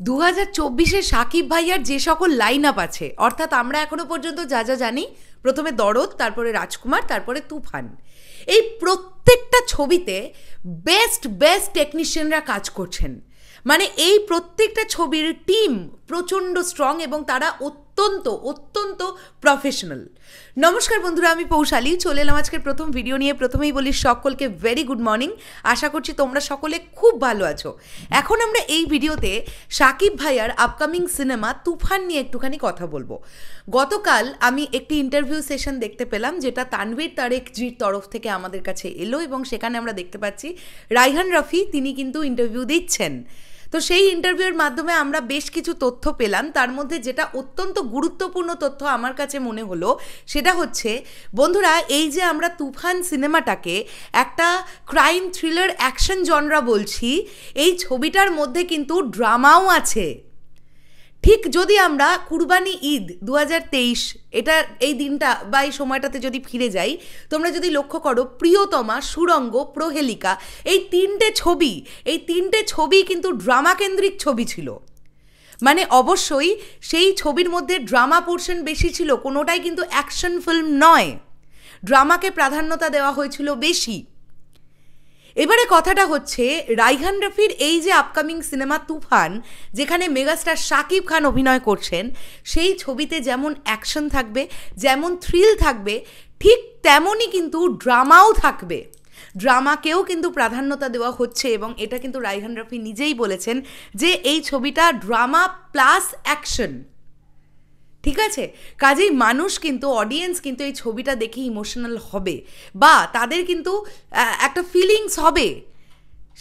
2024-এ সাকিব ভাইয়ার যে সকল লাইন আপ আছে, অর্থাৎ আমরা এখনো পর্যন্ত যা যা জানি, প্রথমে দরদ, তারপরে রাজকুমার, তারপরে তুফান, এই প্রত্যেকটা ছবিতে বেস্ট বেস্ট টেকনিশিয়ানরা কাজ করছেন। মানে এই প্রত্যেকটা ছবির টিম প্রচণ্ড স্ট্রং এবং তারা অত্যন্ত অত্যন্ত প্রফেশনাল। নমস্কার বন্ধুরা, আমি পৌশালী চলে এলাম আজকের প্রথম ভিডিও নিয়ে। প্রথমেই বলি সকলকে ভেরি গুড মর্নিং। আশা করছি তোমরা সকলে খুব ভালো আছো। এখন আমরা এই ভিডিওতে সাকিব ভাইয়ার আপকামিং সিনেমা তুফান নিয়ে একটুখানি কথা বলবো। গতকাল আমি একটি ইন্টারভিউ সেশন দেখতে পেলাম, যেটা তানভীর তারেকজির তরফ থেকে আমাদের কাছে এলো এবং সেখানে আমরা দেখতে পাচ্ছি রায়হান রাফি তিনি কিন্তু ইন্টারভিউ দিচ্ছেন। তো সেই ইন্টারভিউর মাধ্যমে আমরা বেশ কিছু তথ্য পেলাম। তার মধ্যে যেটা অত্যন্ত গুরুত্বপূর্ণ তথ্য আমার কাছে মনে হলো সেটা হচ্ছে, বন্ধুরা, এই যে আমরা তুফান সিনেমাটাকে একটা ক্রাইম থ্রিলার অ্যাকশন জনরা বলছি, এই ছবিটার মধ্যে কিন্তু ড্রামাও আছে। ঠিক যদি আমরা কুরবানি ঈদ 2023 এই দিনটা বা এই সময়টাতে যদি ফিরে যাই, তোমরা যদি লক্ষ্য করো, প্রিয়তমা, সুরঙ্গ, প্রহেলিকা, এই তিনটে ছবি কিন্তু ড্রামা কেন্দ্রিক ছবি ছিল। মানে অবশ্যই সেই ছবির মধ্যে ড্রামা পোর্শন বেশি ছিল, কোনোটাই কিন্তু অ্যাকশন ফিল্ম নয়, ড্রামাকে প্রাধান্যতা দেওয়া হয়েছিল বেশি। এবারে কথাটা হচ্ছে, রায়হান রাফির এই যে আপকামিং সিনেমা তুফান, যেখানে মেগাস্টার শাকিব খান অভিনয় করছেন, সেই ছবিতে যেমন অ্যাকশন থাকবে, যেমন থ্রিল থাকবে, ঠিক তেমনই কিন্তু ড্রামাও থাকবে। ড্রামাকেও কিন্তু প্রাধান্যতা দেওয়া হচ্ছে এবং এটা কিন্তু রায়হান রাফি নিজেই বলেছেন যে এই ছবিটা ড্রামা প্লাস অ্যাকশন। ঠিক আছে, কাজেই মানুষ কিন্তু, অডিয়েন্স কিন্তু এই ছবিটা দেখে ইমোশনাল হবে, বা তাদের কিন্তু একটা ফিলিংস হবে।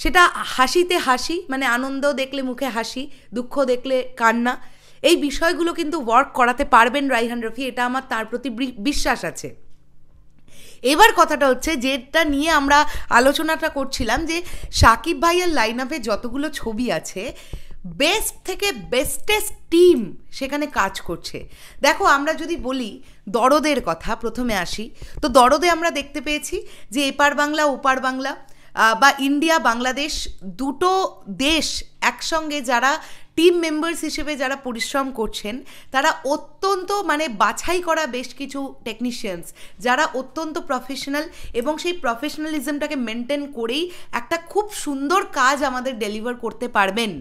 সেটা হাসিতে হাসি, মানে আনন্দ দেখলে মুখে হাসি, দুঃখ দেখলে কান্না, এই বিষয়গুলো কিন্তু ওয়ার্ক করাতে পারবেন রায়হান রাফি, এটা আমার তার প্রতি বিশ্বাস আছে। এবার কথাটা হচ্ছে, যেটা নিয়ে আমরা আলোচনাটা করছিলাম, যে সাকিব ভাইয়ের লাইন আপে যতগুলো ছবি আছে, বেস্ট থেকে বেস্টেস্ট টিম সেখানে কাজ করছে। দেখো, আমরা যদি বলি দরদের কথা, প্রথমে আসি, তো দরদে আমরা দেখতে পেয়েছি যে এপার বাংলা ওপার বাংলা বা ইন্ডিয়া বাংলাদেশ দুটো দেশ একসঙ্গে যারা টিম মেম্বার্স হিসেবে যারা পরিশ্রম করছেন, তারা অত্যন্ত মানে বাছাই করা বেশ কিছু টেকনিশিয়ানস, যারা অত্যন্ত প্রফেশনাল এবং সেই প্রফেশনালিজমটাকে মেনটেন করেই একটা খুব সুন্দর কাজ আমাদের ডেলিভার করতে পারবেন।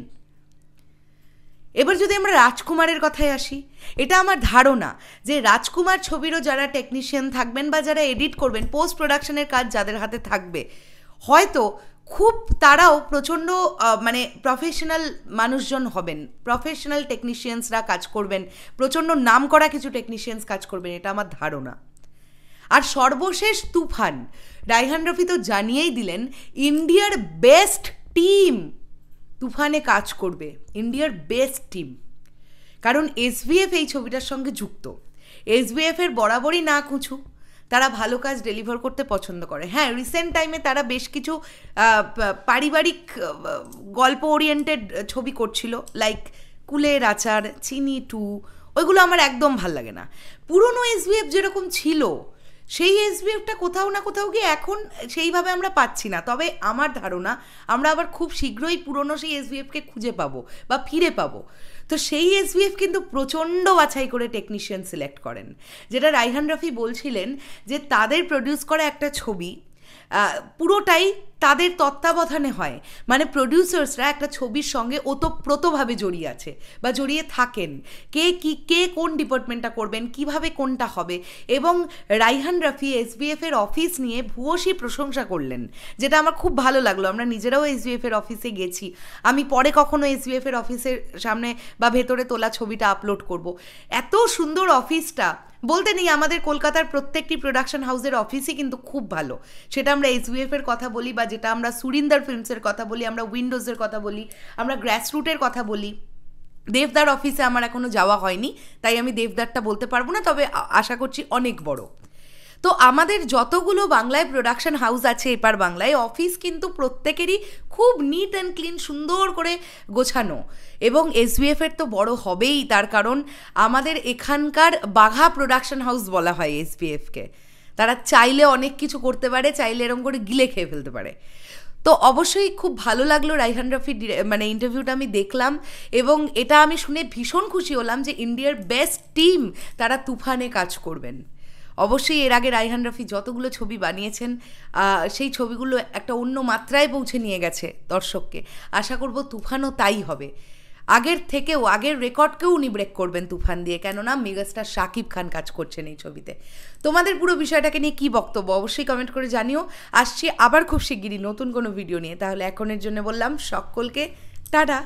এবার যদি আমরা রাজকুমারের কথায় আসি, এটা আমার ধারণা যে রাজকুমার ছবিরও যারা টেকনিশিয়ান থাকবেন বা যারা এডিট করবেন, পোস্ট প্রোডাকশনের কাজ যাদের হাতে থাকবে, হয়তো খুব তারাও প্রচণ্ড মানে প্রফেশনাল মানুষজন হবেন, প্রফেশনাল টেকনিশিয়ানসরা কাজ করবেন, প্রচণ্ড নাম করা কিছু টেকনিশিয়ানস কাজ করবেন, এটা আমার ধারণা। আর সর্বশেষ তুফান, রায়হান রাফি তো জানিয়েই দিলেন ইন্ডিয়ার বেস্ট টিম তুফানে কাজ করবে, ইন্ডিয়ার বেস্ট টিম। কারণ এসভিএফ এই ছবিটার সঙ্গে যুক্ত। এসভিএফের বরাবরই না কুঁচু, তারা ভালো কাজ ডেলিভার করতে পছন্দ করে। হ্যাঁ, রিসেন্ট টাইমে তারা বেশ কিছু পারিবারিক গল্প ওরিয়েন্টেড ছবি করছিল, লাইক কুলের আচার, চিনি 2, ওইগুলো আমার একদম ভাল লাগে না। পুরনো এসভিএফ যেরকম ছিল, সেই এসভিএফটা কোথাও না কোথাও গিয়ে এখন সেইভাবে আমরা পাচ্ছি না। তবে আমার ধারণা আমরা আবার খুব শীঘ্রই পুরনো সেই এসভিএফকে খুঁজে পাবো বা ফিরে পাবো। তো সেই এসভিএফ কিন্তু প্রচণ্ড বাছাই করে টেকনিশিয়ান সিলেক্ট করেন, যেটা রায়হান রাফি বলছিলেন যে তাদের প্রডিউস করা একটা ছবি পুরোটাই তাদের তত্ত্বাবধানে হয়। মানে প্রডিউসার্সরা একটা ছবির সঙ্গে ওতপ্রোতভাবে জড়িয়ে আছে বা জড়িয়ে থাকেন, কে কোন ডিপার্টমেন্টটা করবেন, কিভাবে কোনটা হবে। এবং রায়হান রাফি এসভিএফের অফিস নিয়ে ভূয়সী প্রশংসা করলেন, যেটা আমার খুব ভালো লাগলো। আমরা নিজেরাও এসভিএফের অফিসে গেছি, আমি পরে কখনো এসভিএফের অফিসের সামনে বা ভেতরে তোলা ছবিটা আপলোড করব। এত সুন্দর অফিসটা, বলতে নেই আমাদের কলকাতার প্রত্যেকটি প্রোডাকশন হাউসের অফিসই কিন্তু খুব ভালো। সেটা আমরা এসভিএফের কথা বলি, বা যেটা আমরা সুরিন্দর ফিল্মসের কথা বলি, আমরা উইন্ডোজের কথা বলি, আমরা গ্রাসরুটের কথা বলি। দেবদার অফিসে আমার এখনও যাওয়া হয়নি, তাই আমি দেবদারটা বলতে পারবো না, তবে আশা করছি অনেক বড়। তো আমাদের যতগুলো বাংলায় প্রোডাকশন হাউস আছে এপার বাংলায়, অফিস কিন্তু প্রত্যেকেরই খুব নিট অ্যান্ড ক্লিন, সুন্দর করে গোছানো। এবং এসভিএফের তো বড় হবেই, তার কারণ আমাদের এখানকার বাঘা প্রোডাকশন হাউস বলা হয় এসভিএফকে। তারা চাইলে অনেক কিছু করতে পারে, চাইলে এরকম করে গিলে খেয়ে ফেলতে পারে। তো অবশ্যই খুব ভালো লাগলো রাইহান রাফির মানে ইন্টারভিউটা আমি দেখলাম, এবং এটা আমি শুনে ভীষণ খুশি হলাম যে ইন্ডিয়ার বেস্ট টিম তারা তুফানে কাজ করবেন। অবশ্যই এর আগে রাইহান রাফি যতগুলো ছবি বানিয়েছেন সেই ছবিগুলো একটা অন্য মাত্রায় পৌঁছে নিয়ে গেছে দর্শককে। আশা করব তুফানও তাই হবে, আগের থেকেও আগের রেকর্ডকেও উনি ব্রেক করবেন তুফান দিয়ে, কেননা মেগাস্টার শাকিব খান কাজ করছেন এই ছবিতে। তোমাদের পুরো বিষয়টাকে নিয়ে কী বক্তব্য অবশ্যই কমেন্ট করে জানিও। আসছি আবার খুব শিগগিরই নতুন কোনো ভিডিও নিয়ে, তাহলে এখনের জন্য বললাম সকলকে টাটা।